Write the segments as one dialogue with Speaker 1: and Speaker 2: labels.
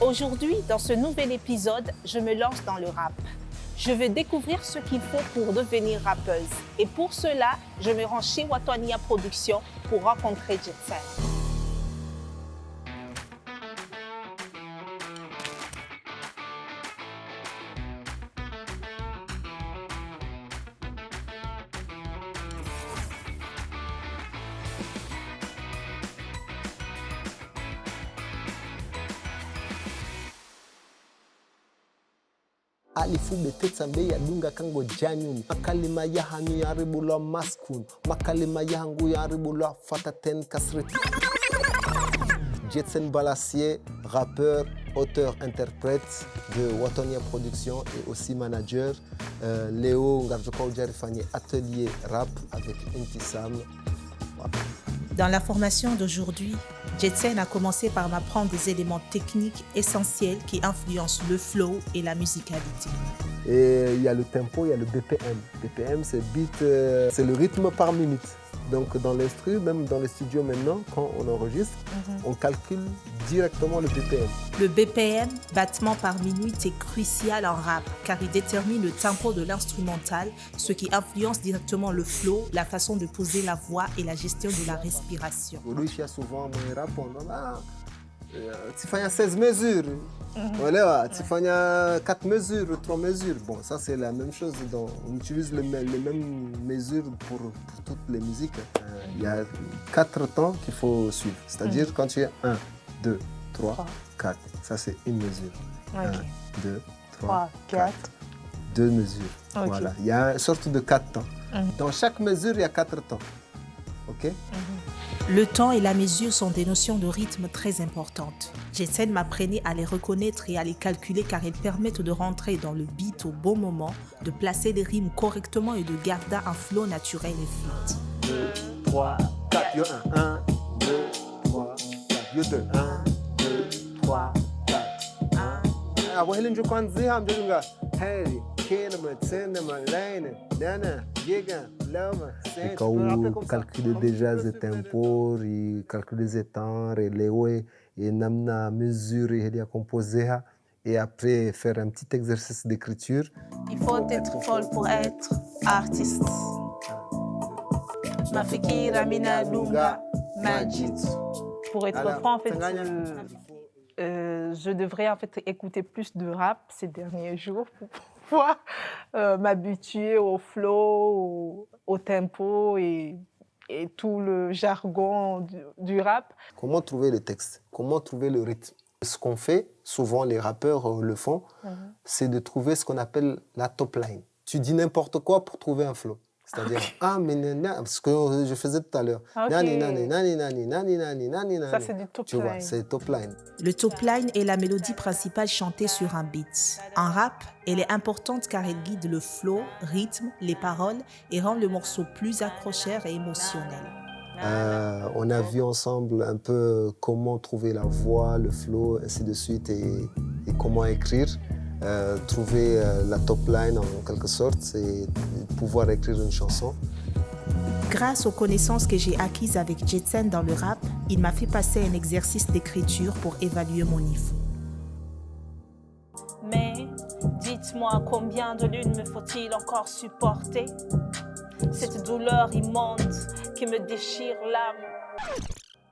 Speaker 1: Aujourd'hui, dans ce nouvel épisode, je me lance dans le rap. Je veux découvrir ce qu'il faut pour devenir rappeuse. Et pour cela, je me rends chez Watonia Productions pour rencontrer Jetsen.
Speaker 2: alifu betetsambe ya dunga kango janyun makalima ya hanu ya ribulwa maskun makalima ya hangu ya ribulwa fataten kasreti. Jetsen Balassier, rappeur, auteur, interprète de Watonia Productions et aussi manager. Léo Ngarjoko Jarifani, atelier rap avec Intisam. Voilà.
Speaker 1: Dans la formation d'aujourd'hui, Jetsen a commencé par m'apprendre des éléments techniques essentiels qui influencent le flow et la musicalité.
Speaker 2: Et il y a le tempo, il y a le BPM. BPM, c'est c'est le rythme par minute. Donc dans l'instru, même dans les studios maintenant, quand on enregistre, on calcule directement le BPM.
Speaker 1: Le BPM, battement par minute, est crucial en rap car il détermine le tempo de l'instrumental, ce qui influence directement le flow, la façon de poser la voix et la gestion de la respiration.
Speaker 2: Aujourd'hui, il y a souvent mon rap, tu fais 16 mesures, voilà, tu fais 4 mesures, 3 mesures. Bon, ça c'est la même chose, on utilise les mêmes mesures pour toutes les musiques. Il y a 4 temps qu'il faut suivre, c'est-à-dire quand tu es 1, 2, 3, 4, ça c'est une mesure. Okay. 1, 2, 3, 4. 2 mesures, okay. Voilà. Il y a une sorte de 4 temps. Dans chaque mesure, il y a 4 temps. Ok?
Speaker 1: Le temps et la mesure sont des notions de rythme très importantes. Jetsen m'apprenait à les reconnaître et à les calculer car elles permettent de rentrer dans le beat au bon moment, de placer les rimes correctement et de garder un flow naturel et fluide.
Speaker 2: 2, 3, 4, yo 1, 2, 3, 4, yo 2, 1, 2, 3, 4, 1. Ah, ouais, je crois que c'est un peu hey, et quand vous calculez déjà les tempos, calculez les temps, les et namna mesurer et composer et après faire un petit exercice d'écriture.
Speaker 1: Il faut être folle pour être artiste. Mafikira mina dunga majit. Pour être franc, en fait, je devrais en fait écouter plus de rap ces derniers jours pour pouvoir m'habituer au flow, au tempo et tout le jargon du rap.
Speaker 2: Comment trouver le texte? Comment trouver le rythme? Ce qu'on fait, souvent les rappeurs le font, c'est de trouver ce qu'on appelle la top line. Tu dis n'importe quoi pour trouver un flow. C'est-à-dire, parce que je faisais tout à l'heure. Ça,
Speaker 1: c'est du top line.
Speaker 2: Tu vois, c'est top line.
Speaker 1: Le top line est la mélodie principale chantée sur un beat. En rap, elle est importante car elle guide le flow, rythme, les paroles et rend le morceau plus accrocheur et émotionnel.
Speaker 2: On a vu ensemble un peu comment trouver la voix, le flow, ainsi de suite, et comment écrire. Trouver la top line en quelque sorte, c'est pouvoir écrire une chanson.
Speaker 1: Grâce aux connaissances que j'ai acquises avec Jetsen dans le rap, il m'a fait passer un exercice d'écriture pour évaluer mon niveau. Mais dites-moi combien de lunes me faut-il encore supporter? Cette douleur immonde qui me déchire l'âme.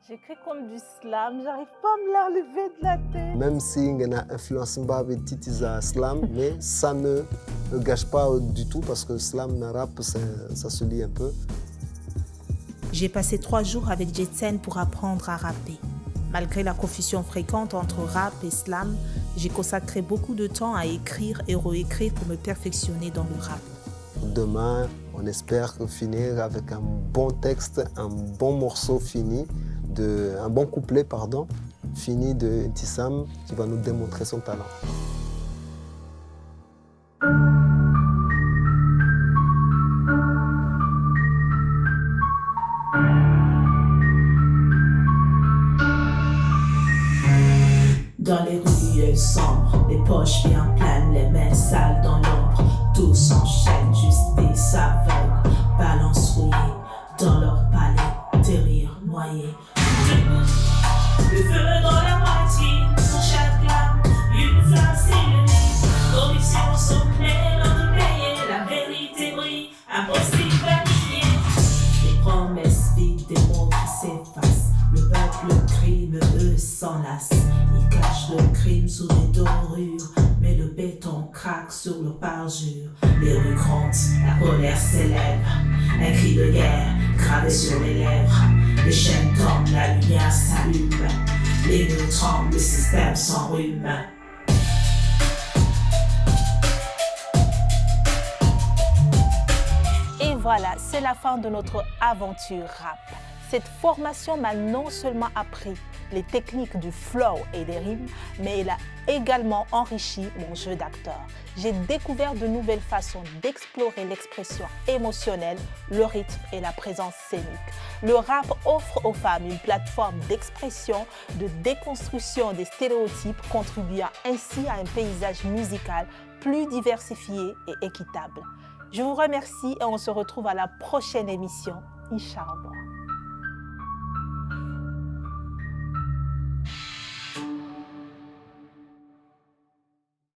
Speaker 1: J'écris comme du slam, j'arrive pas à me l'enlever de la tête.
Speaker 2: Même si on a influence avec Titiza slam, mais ça ne gâche pas du tout parce que slam et rap, ça se lie un peu.
Speaker 1: J'ai passé 3 jours avec Jetsen pour apprendre à rapper. Malgré la confusion fréquente entre rap et slam, j'ai consacré beaucoup de temps à écrire et réécrire pour me perfectionner dans le rap.
Speaker 2: Demain, on espère finir avec un bon texte, un bon morceau fini, un bon couplet, fini de Intissam qui va nous démontrer son talent.
Speaker 1: Dans les ruelles sombres, les poches bien pleines, les mains sales dans l'ombre, tout s'enchaîne, justice aveugle, balance rouillée, dans leur palais, terrir noyé. Le feu dans la poitrine, pour chaque lame, riment sous des dorures, mais le béton craque sur leur parjure. Les rues grondent, la colère s'élève, un cri de guerre gravé sur les lèvres. Les chaînes tombent, la lumière s'allume, les murs tremblent, le système s'enrhume. Et voilà, c'est la fin de notre aventure rap. Cette formation m'a non seulement appris les techniques du flow et des rimes, mais elle a également enrichi mon jeu d'acteur. J'ai découvert de nouvelles façons d'explorer l'expression émotionnelle, le rythme et la présence scénique. Le rap offre aux femmes une plateforme d'expression, de déconstruction des stéréotypes, contribuant ainsi à un paysage musical plus diversifié et équitable. Je vous remercie et on se retrouve à la prochaine émission, Inch'Allah.